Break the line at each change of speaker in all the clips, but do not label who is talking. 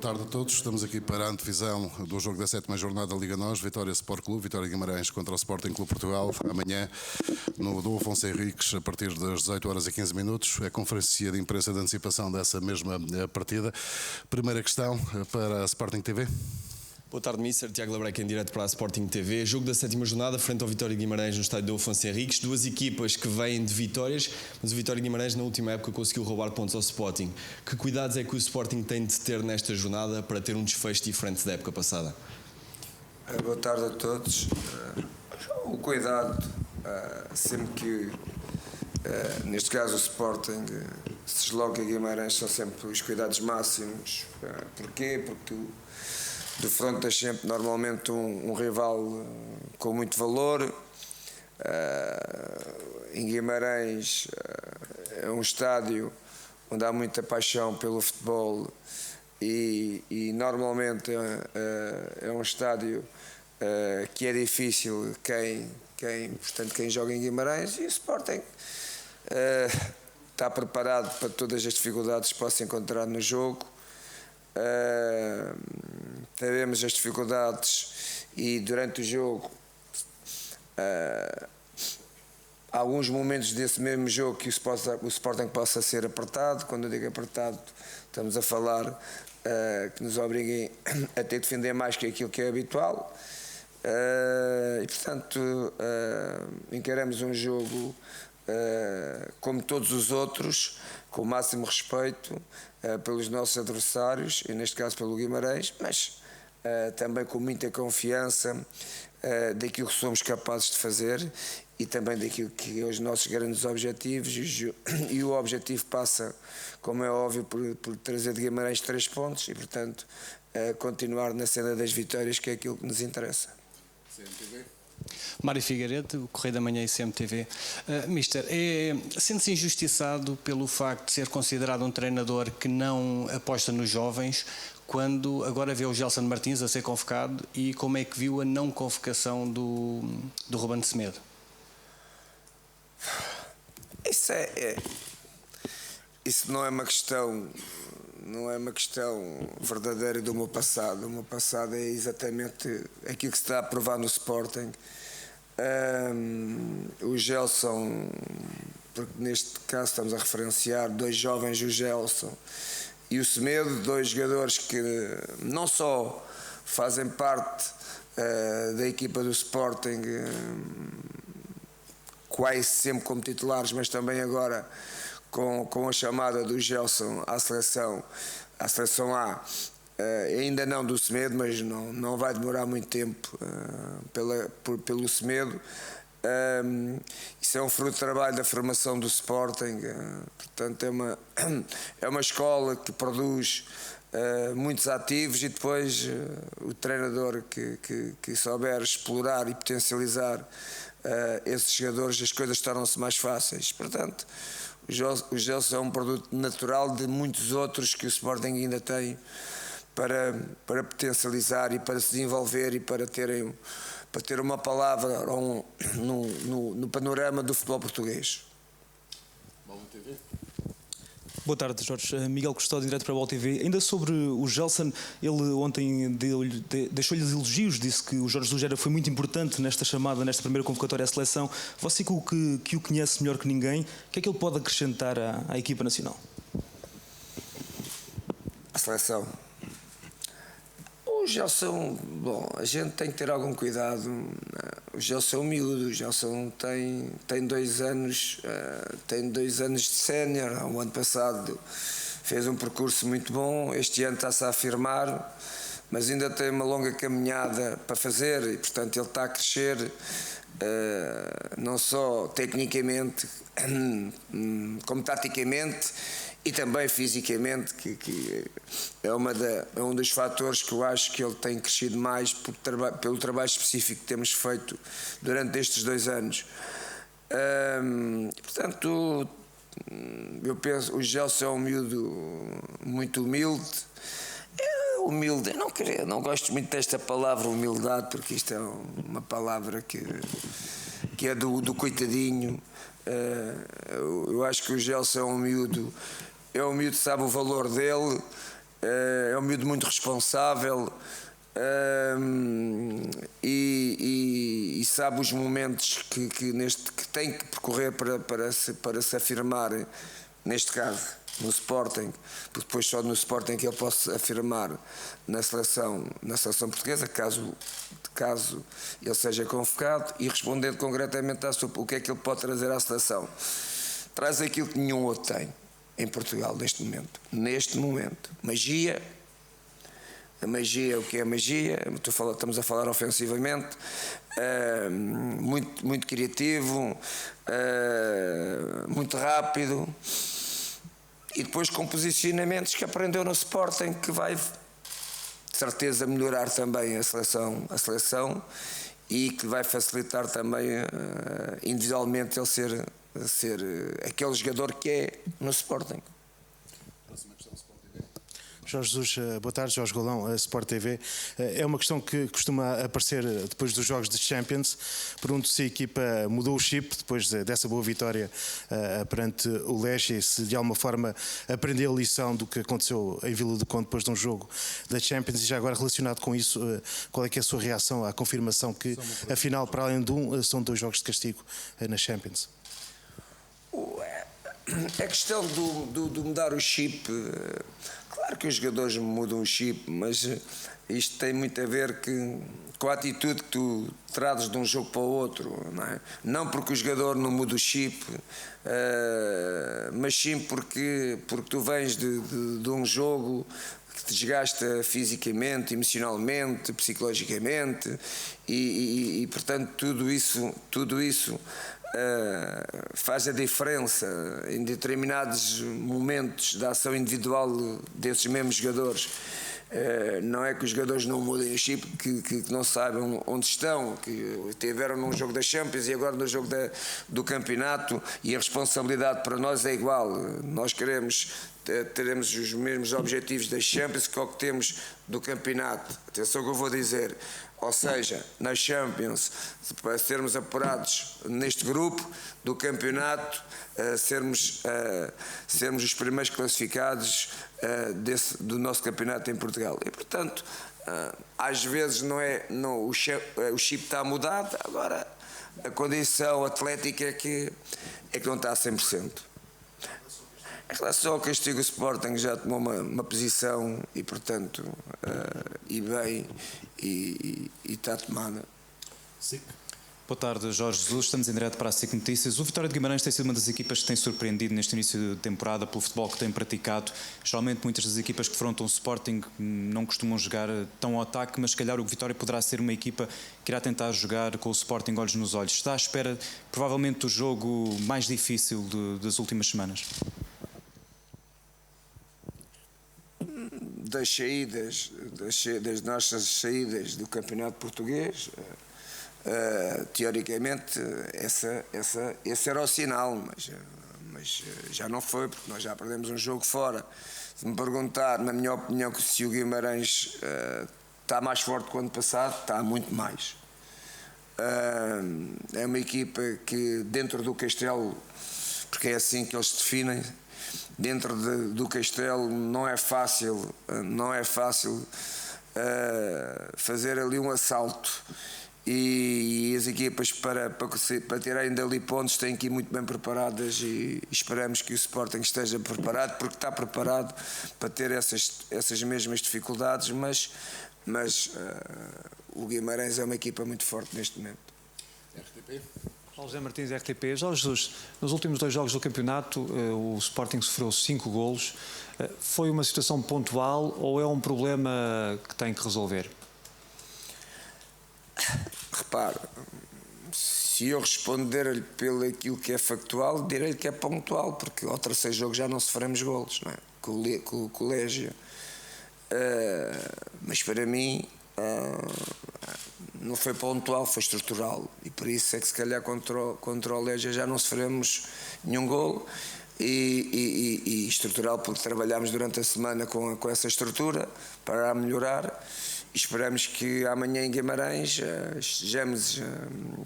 tarde a todos. Estamos aqui para a antevisão do jogo da 7ª jornada da Liga NOS, Vitória Sport Clube, Vitória Guimarães contra o Sporting Clube Portugal, amanhã no do Afonso Henriques, a partir das 18h15. É a conferência de imprensa de antecipação dessa mesma partida. Primeira questão para a Sporting TV.
Boa tarde, Mister. Tiago Labreca em direto para a Sporting TV. Jogo da 7ª jornada, frente ao Vitória Guimarães no estádio do Afonso Henriques. Duas equipas que vêm de vitórias, mas o Vitória Guimarães na última época conseguiu roubar pontos ao Sporting. Que cuidados é que o Sporting tem de ter nesta jornada para ter um desfecho diferente da época passada?
Boa tarde a todos. O cuidado, sempre que, neste caso o Sporting se desloca a Guimarães, são sempre os cuidados máximos. Porquê? Porque tu defrontas sempre normalmente um rival com muito valor. Em Guimarães é um estádio onde há muita paixão pelo futebol e normalmente é um estádio que é difícil portanto, quem joga em Guimarães, e o Sporting está preparado para todas as dificuldades que possa encontrar no jogo. Sabemos as dificuldades e durante o jogo há alguns momentos desse mesmo jogo que o Sporting possa ser apertado. Quando eu digo apertado, estamos a falar que nos obriguem a ter de defender mais que aquilo que é habitual, e portanto encaramos um jogo como todos os outros, com o máximo respeito pelos nossos adversários, e neste caso pelo Guimarães, mas também com muita confiança daquilo que somos capazes de fazer e também daquilo que são os nossos grandes objetivos, e o objetivo passa, como é óbvio, por trazer de Guimarães 3 pontos e portanto continuar na senda das vitórias, que é aquilo que nos interessa.
CMTV.
Mário Figueiredo, o Correio da Manhã e CMTV. Mister, sente-se injustiçado pelo facto de ser considerado um treinador que não aposta nos jovens, quando agora vê o Gelson Martins a ser convocado, e como é que viu a não convocação do Ruben Semedo?
Isso não é uma questão verdadeira do meu passado. O meu passado é exatamente aquilo que se está a provar no Sporting. O Gelson, porque neste caso estamos a referenciar dois jovens, o Gelson e o Semedo, dois jogadores que não só fazem parte da equipa do Sporting quase sempre como titulares, mas também agora com a chamada do Gelson à seleção A, ainda não do Semedo, mas não vai demorar muito tempo pelo Semedo. Isso é um fruto de trabalho da formação do Sporting, portanto é uma escola que produz muitos ativos, e depois o treinador que souber explorar e potencializar esses jogadores, as coisas tornam-se mais fáceis. Portanto, o Gelson é um produto natural de muitos outros que o Sporting ainda tem para potencializar e para se desenvolver e para ter uma palavra no panorama do futebol português.
Boa tarde, Jorge. Miguel Custódio, direto para a Bola TV. Ainda sobre o Gelson, ele ontem deixou-lhes elogios, disse que o Jorge Jesus foi muito importante nesta chamada, nesta primeira convocatória à seleção. Você que o conhece melhor que ninguém, o que é que ele pode acrescentar à equipa nacional?
A seleção. O Gelson, bom, a gente tem que ter algum cuidado. O Gelson é um miúdo, o Gelson tem 2 anos, de sénior. O ano passado fez um percurso muito bom, este ano está-se a afirmar, mas ainda tem uma longa caminhada para fazer, e portanto ele está a crescer, não só tecnicamente como taticamente e também fisicamente, que é um dos fatores que eu acho que ele tem crescido mais pelo trabalho específico que temos feito durante estes 2 anos. Portanto, eu penso, o Gelson é um miúdo muito humilde. Humilde, eu não gosto muito desta palavra humildade, porque isto é uma palavra que é do coitadinho. Eu acho que o Gelson é um miúdo que sabe o valor dele, é um miúdo muito responsável e sabe os momentos que tem que percorrer para se afirmar, neste caso no Sporting, porque depois só no Sporting que ele pode afirmar na seleção portuguesa, caso ele seja convocado, e respondendo concretamente o que é que ele pode trazer à seleção. Traz aquilo que nenhum outro tem em Portugal neste momento. Magia. A magia, o que é magia? Estamos a falar ofensivamente, muito criativo, muito rápido, e depois com posicionamentos que aprendeu no Sporting, que vai de certeza melhorar também a seleção e que vai facilitar também individualmente ele ser aquele jogador que é no Sporting.
Jorge Jesus, boa tarde. Jorge Golão, Sport TV. É uma questão que costuma aparecer depois dos jogos de Champions. Pergunto se a equipa mudou o chip depois dessa boa vitória perante o Lecce, se de alguma forma aprendeu a lição do que aconteceu em Vila do Conde depois de um jogo da Champions, e já agora relacionado com isso, qual é que é a sua reação à confirmação que afinal, para além de são 2 jogos de castigo na Champions?
A questão do mudar o chip, claro que os jogadores mudam o chip, mas isto tem muito a ver com a atitude que tu trazes de um jogo para o outro, não é? Não porque o jogador não muda o chip, mas sim porque tu vens de um jogo que te desgasta fisicamente, emocionalmente, psicologicamente, e portanto tudo isso faz a diferença em determinados momentos da ação individual desses mesmos jogadores. Não é que os jogadores não mudem o chip, que não saibam onde estão, que estiveram num jogo da Champions e agora no jogo do campeonato, e a responsabilidade para nós é igual. Nós teremos os mesmos objetivos da Champions que o que temos do campeonato. Atenção que eu vou dizer. Ou seja, na Champions, para sermos apurados neste grupo do campeonato, sermos os primeiros classificados do nosso campeonato em Portugal. E, portanto, às vezes o chip está mudado, agora a condição atlética é que não está a 100%. Em relação ao castigo, o Sporting já tomou uma posição e, portanto, e bem, e está tomada.
Sim. Boa tarde, Jorge Jesus. Estamos em direto para a SIC Notícias. O Vitória de Guimarães tem sido uma das equipas que tem surpreendido neste início de temporada pelo futebol que tem praticado. Geralmente muitas das equipas que defrontam o Sporting não costumam jogar tão ao ataque, mas se calhar o Vitória poderá ser uma equipa que irá tentar jogar com o Sporting olhos nos olhos. Está à espera, provavelmente, do jogo mais difícil das últimas semanas?
Das nossas saídas do Campeonato Português, teoricamente esse era o sinal, mas já não foi, porque nós já perdemos um jogo fora. Se me perguntar, na minha opinião, se o Guimarães está mais forte que o ano passado, está muito mais. É uma equipa que dentro do Castelo, porque é assim que eles se definem, dentro do Castelo não é fácil fazer ali um assalto, e as equipas para tirarem dali pontos têm que ir muito bem preparadas, e esperamos que o Sporting esteja preparado, porque está preparado para ter essas mesmas dificuldades, mas o Guimarães é uma equipa muito forte neste momento.
RTP.
Paulo José Martins, RTP. Jorge Jesus, nos últimos 2 jogos do campeonato, o Sporting sofreu 5 golos. Foi uma situação pontual ou é um problema que tem que resolver?
Repara, se eu responder-lhe pelo aquilo que é factual, direi-lhe que é pontual, porque ao terceiro jogo já não sofremos golos, não é? Com o Colégio. Mas para mim não foi pontual, foi estrutural, e por isso é que se calhar contra o Legia já não sofremos nenhum golo, e estrutural porque trabalhámos durante a semana com essa estrutura para melhorar. Esperamos que amanhã em Guimarães estejamos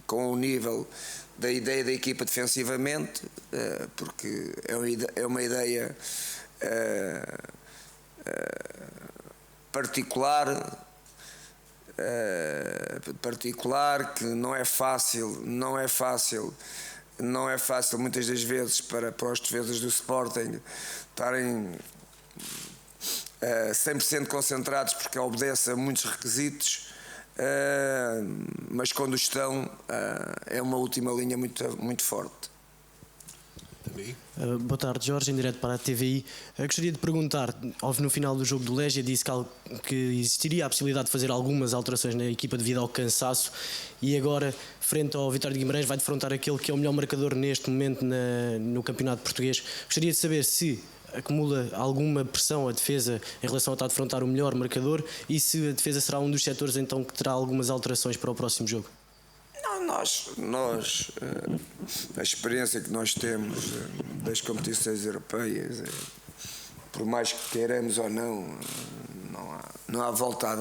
com o nível da ideia da equipa defensivamente, porque é uma ideia particular, que não é fácil muitas das vezes para os defesas do Sporting estarem 100% concentrados, porque obedece a muitos requisitos, mas quando estão é uma última linha muito forte.
Boa tarde, Jorge, em direto para a TVI. Gostaria de perguntar, no final do jogo do Légia disse que existiria a possibilidade de fazer algumas alterações na equipa devido ao cansaço, e agora, frente ao Vitória de Guimarães, vai defrontar aquele que é o melhor marcador neste momento no campeonato português. Gostaria de saber se acumula alguma pressão a defesa em relação a estar a defrontar o melhor marcador, e se a defesa será um dos setores então que terá algumas alterações para o próximo jogo.
Nós a experiência que nós temos das competições europeias, por mais que queiramos ou não há volta a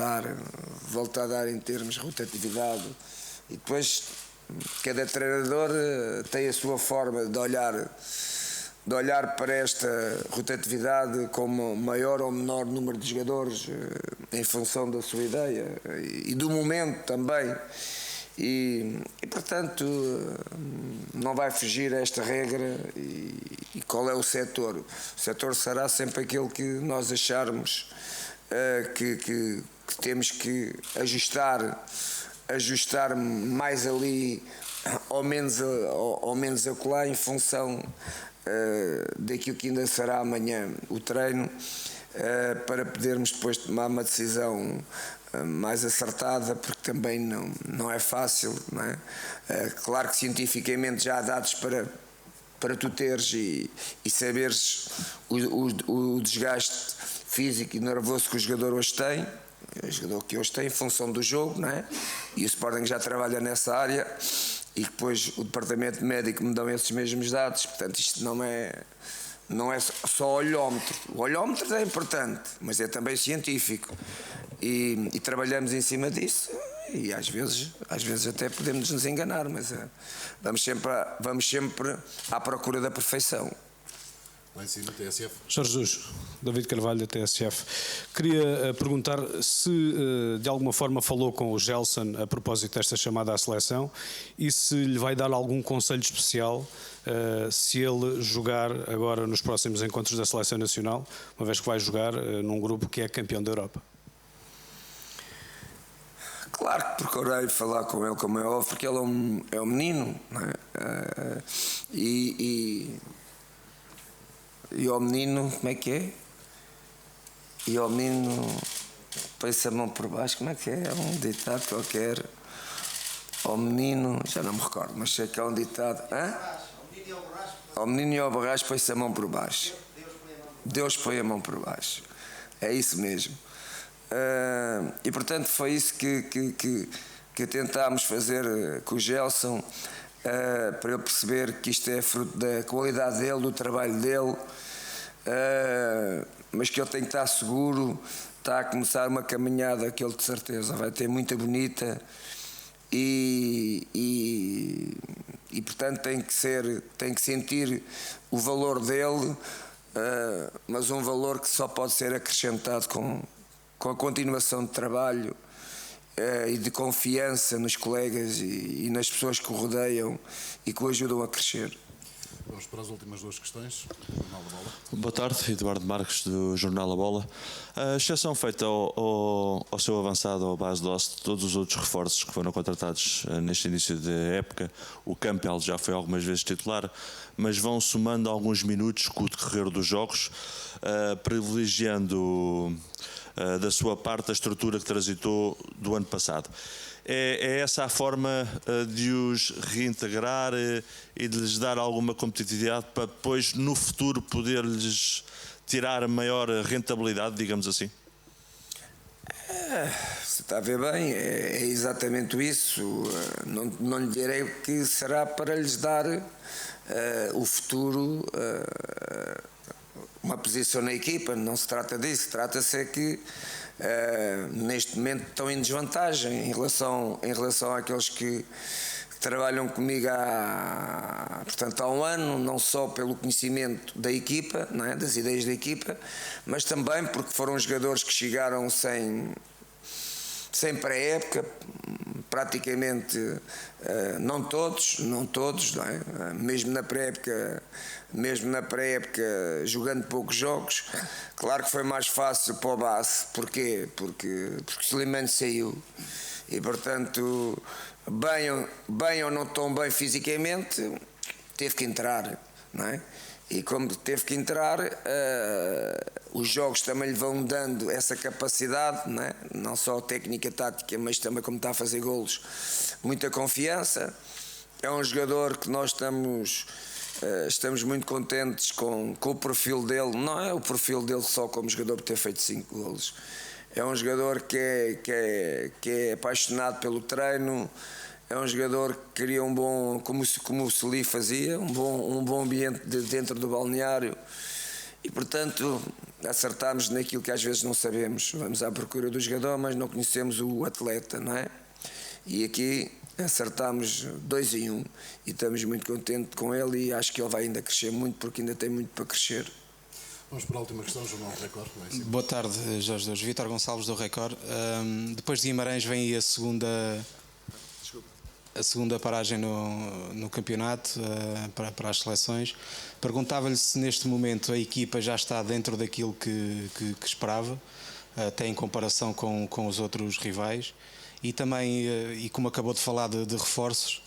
dar em termos de rotatividade, e depois cada treinador tem a sua forma de olhar para esta rotatividade como maior ou menor número de jogadores em função da sua ideia e do momento também. E portanto não vai fugir a esta regra. E qual é o setor? O setor será sempre aquele que nós acharmos que temos que ajustar mais ali ou menos acolá, em função daquilo que ainda será amanhã o treino, para podermos depois tomar uma decisão mais acertada, porque também não é fácil, não é? Claro que cientificamente já há dados para tu teres e saberes o desgaste físico e nervoso que o jogador hoje tem, em função do jogo, não é? E o Sporting já trabalha nessa área, e depois o departamento médico me dão esses mesmos dados. Portanto, isto não é só olhómetro. O olhómetro é importante, mas é também científico. E trabalhamos em cima disso, e às vezes até podemos nos enganar, mas vamos sempre à procura da perfeição.
Lá em cima, TSF.
Jorge Jesus, David Carvalho, da TSF. Queria perguntar se de alguma forma falou com o Gelson a propósito desta chamada à seleção, e se lhe vai dar algum conselho especial se ele jogar agora nos próximos encontros da Seleção Nacional, uma vez que vai jogar num grupo que é campeão da Europa.
Claro que procurei falar com ele, como é óbvio, porque ele é um menino, não é? E ao menino, como é que é? E ao menino põe-se a mão por baixo, como é que é? É um ditado qualquer. Ao menino, já não me recordo, mas sei que é um ditado. Ao menino e ao borracho põe-se a mão por baixo. Deus põe a mão por baixo. É isso mesmo. E portanto foi isso que tentámos fazer com o Gelson, para ele perceber que isto é fruto da qualidade dele, do trabalho dele, mas que ele tem que estar seguro. Está a começar uma caminhada que ele de certeza vai ter muito bonita, e portanto tem que sentir o valor dele, mas um valor que só pode ser acrescentado com a continuação de trabalho e de confiança nos colegas e nas pessoas que o rodeiam e que o ajudam a crescer.
Vamos para as últimas duas questões. Jornal da Bola.
Boa tarde, Eduardo Marques, do Jornal da Bola. A exceção feita ao seu avançado, ao Bas Dost, todos os outros reforços que foram contratados neste início de época, o Campbell já foi algumas vezes titular, mas vão somando alguns minutos com o decorrer dos jogos, privilegiando da sua parte a estrutura que transitou do ano passado. É essa a forma de os reintegrar e de lhes dar alguma competitividade para depois, no futuro, poder-lhes tirar maior rentabilidade, digamos assim?
Se está a ver bem, é exatamente isso. Não lhe direi que será para lhes dar o futuro, uma posição na equipa. Não se trata disso. Trata-se que neste momento estão em desvantagem em relação àqueles que trabalham comigo portanto, há um ano, não só pelo conhecimento da equipa, não é? Das ideias da equipa, mas também porque foram jogadores que chegaram sem pré-época, praticamente não todos, não é? Mesmo na pré-época, jogando poucos jogos. Claro que foi mais fácil para o base. Porquê? Porque Slimani saiu e, portanto, bem ou não tão bem fisicamente, teve que entrar, não é? E como teve que entrar, os jogos também lhe vão dando essa capacidade, não é? Não só técnica, tática, mas também, como está a fazer golos, muita confiança. É um jogador que nós estamos muito contentes com o perfil dele. Não é o perfil dele só como jogador por ter feito 5 golos. É um jogador que é apaixonado pelo treino. É um jogador que cria um bom, como o Suli fazia, um bom ambiente dentro do balneário. E, portanto, acertámos naquilo que às vezes não sabemos. Vamos à procura do jogador, mas não conhecemos o atleta, não é? E aqui acertámos 2 em 1 e estamos muito contentes com ele, e acho que ele vai ainda crescer muito, porque ainda tem muito para crescer.
Vamos para a última questão, Jornal do Record.
Boa tarde, Jorge Jesus. Vítor Gonçalves, do Record. Depois de Guimarães vem aí a segunda paragem no campeonato para as seleções. Perguntava-lhe se neste momento a equipa já está dentro daquilo que esperava, até em comparação com os outros rivais, e também, e como acabou de falar de reforços,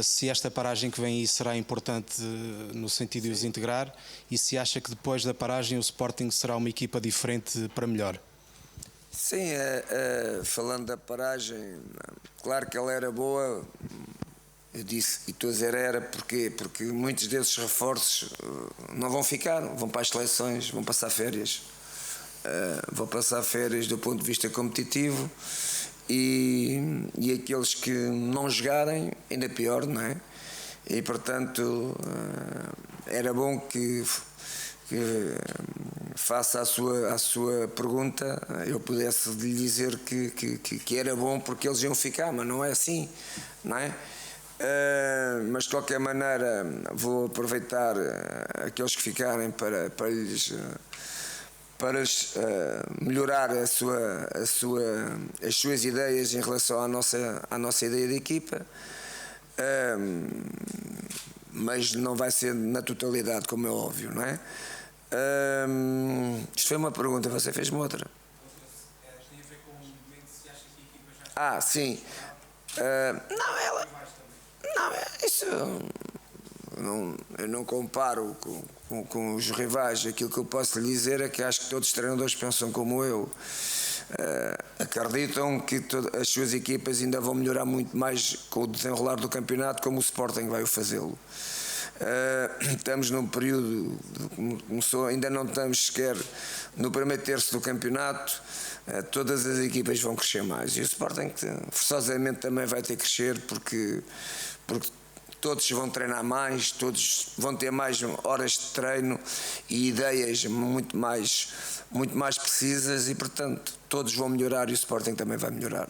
se esta paragem que vem aí será importante no sentido de os integrar, e se acha que depois da paragem o Sporting será uma equipa diferente para melhor.
Sim, falando da paragem, claro que ela era boa, eu disse, e estou a dizer era, porquê? Porque muitos desses reforços não vão ficar, vão para as seleções, vão passar férias. Vão passar férias do ponto de vista competitivo, e aqueles que não jogarem, ainda pior, não é? E, portanto, era bom que face à sua pergunta, eu pudesse lhe dizer que era bom porque eles iam ficar, mas não é assim, não é? Mas de qualquer maneira vou aproveitar aqueles que ficarem para lhes melhorar as suas ideias em relação à nossa ideia de equipa, mas não vai ser na totalidade, como é óbvio, não é? Isto foi uma pergunta, você fez-me outra. Sim. Isso eu não comparo com os rivais. Aquilo que eu posso lhe dizer é que acho que todos os treinadores pensam como eu. Acreditam que as suas equipas ainda vão melhorar muito mais com o desenrolar do campeonato, como o Sporting vai fazê-lo. Estamos num período, ainda não estamos sequer no primeiro terço do campeonato. Todas as equipas vão crescer mais, e o Sporting forçosamente também vai ter que crescer, porque todos vão treinar mais, todos vão ter mais horas de treino e ideias muito mais precisas, e portanto todos vão melhorar, e o Sporting também vai melhorar.